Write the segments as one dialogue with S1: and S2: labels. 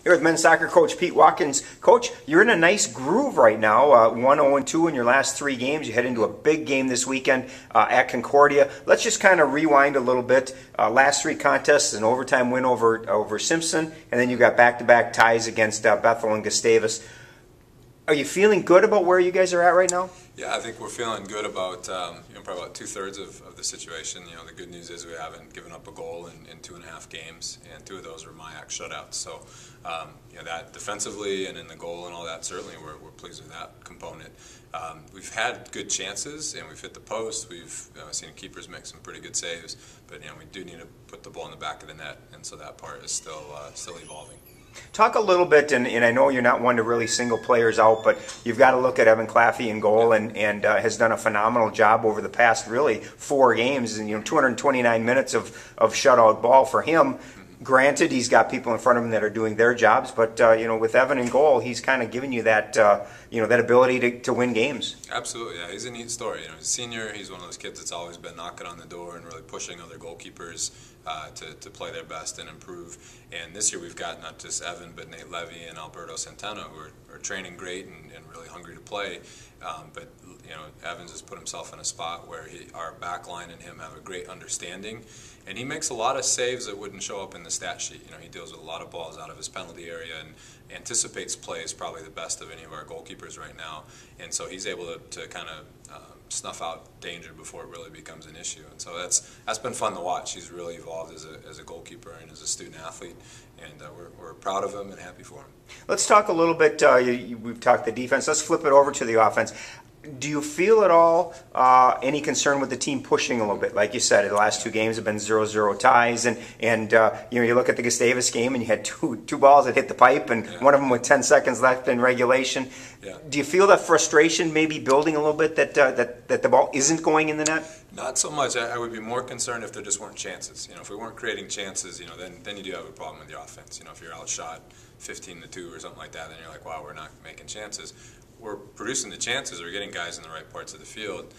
S1: Here with men's soccer coach Pete Watkins. Coach, you're in a nice groove right now. 1-0-2 in your last 3 games. You head into a big game this weekend at Concordia. Let's just kind of rewind a little bit. Last 3 contests, an overtime win over Simpson, and then you got back-to-back ties against Bethel and Gustavus. Are you feeling good about where you guys are at right now?
S2: Yeah, I think we're feeling good about probably about 2/3 of the situation. The good news is we haven't given up a goal in 2.5 games, and 2 of those were MIAC shutouts. So that defensively and in the goal and all that, certainly we're pleased with that component. We've had good chances and we've hit the post. We've seen keepers make some pretty good saves, but we do need to put the ball in the back of the net, and so that part is still evolving.
S1: Talk a little bit, and I know you're not one to really single players out, but you've got to look at Evan Claffey in goal, and has done a phenomenal job over the past really 4 games, and 229 minutes of shutout ball for him. Granted, he's got people in front of him that are doing their jobs, but with Evan in goal, he's kind of giving you that that ability to win games.
S2: Absolutely, yeah. He's a neat story. He's a senior. He's one of those kids that's always been knocking on the door and really pushing other goalkeepers to play their best and improve. And this year we've got not just Evan, but Nate Levy and Alberto Santana, who are training great and really hungry to play. But Evans has put himself in a spot where our back line and him have a great understanding, and he makes a lot of saves that wouldn't show up in the stat sheet. He deals with a lot of balls out of his penalty area and anticipates plays probably the best of any of our goalkeepers right now, and so he's able to kind of snuff out danger before it really becomes an issue. And so that's been fun to watch. He's really evolved as a goalkeeper and as a student athlete, and we're proud of him and happy for him.
S1: Let's talk a little bit, we've talked the defense, let's flip it over to the offense. Do you feel at all any concern with the team pushing a little bit? Like you said, the last 2 games have been 0-0 ties, and you look at the Gustavus game and you had two balls that hit the pipe, and one of them with 10 seconds left in regulation. Yeah. Do you feel that frustration maybe building a little bit that the ball isn't going in the net?
S2: Not so much. I would be more concerned if there just weren't chances. If we weren't creating chances, then you do have a problem with your offense. If you're outshot 15-2 or something like that, then you're like, wow, we're not making chances. We're producing the chances, we're getting guys in the right parts of the field.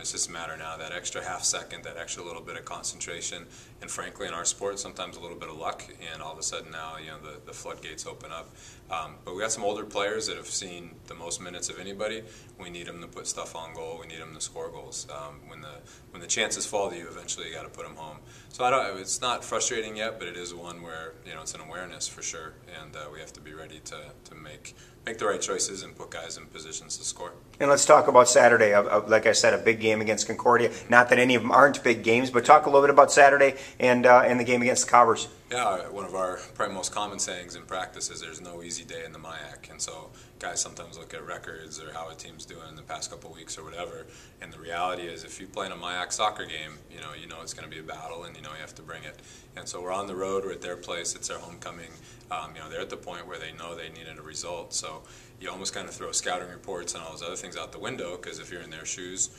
S2: It's just a matter now, that extra half second, that extra little bit of concentration, and frankly in our sport sometimes a little bit of luck, and all of a sudden now the floodgates open up. But we got some older players that have seen the most minutes of anybody. We need them to put stuff on goal, we need them to score goals. When the chances fall to you, eventually you got to put them home. So it's not frustrating yet, but it is one where it's an awareness for sure, and we have to be ready to make the right choices and put guys in positions to score. And
S1: let's talk about Saturday. Like I said, a big game against Concordia. Not that any of them aren't big games, but talk a little bit about Saturday and the game against the Cobbers.
S2: Yeah, one of our probably most common sayings in practice is there's no easy day in the MIAC, and so guys sometimes look at records or how a team's doing in the past couple of weeks or whatever, and the reality is if you play in a MIAC soccer game, you know it's going to be a battle, and you have to bring it. And so we're on the road, we're at their place, it's their homecoming. They're at the point where they know they needed a result, so you almost kind of throw scouting reports and all those other things out the window, because if you're in their shoes,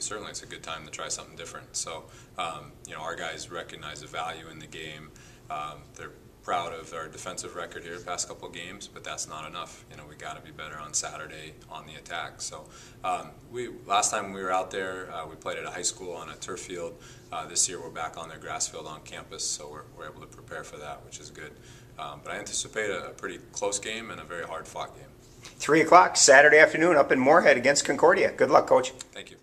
S2: certainly it's a good time to try something different. So our guys recognize the value in the game. They're proud of our defensive record here the past couple of games, but that's not enough. We got to be better on Saturday on the attack. So last time we were out there, we played at a high school on a turf field. This year we're back on their grass field on campus, so we're able to prepare for that, which is good. But I anticipate a pretty close game and a very hard-fought game.
S1: 3 o'clock Saturday afternoon up in Moorhead against Concordia. Good luck, Coach.
S2: Thank you.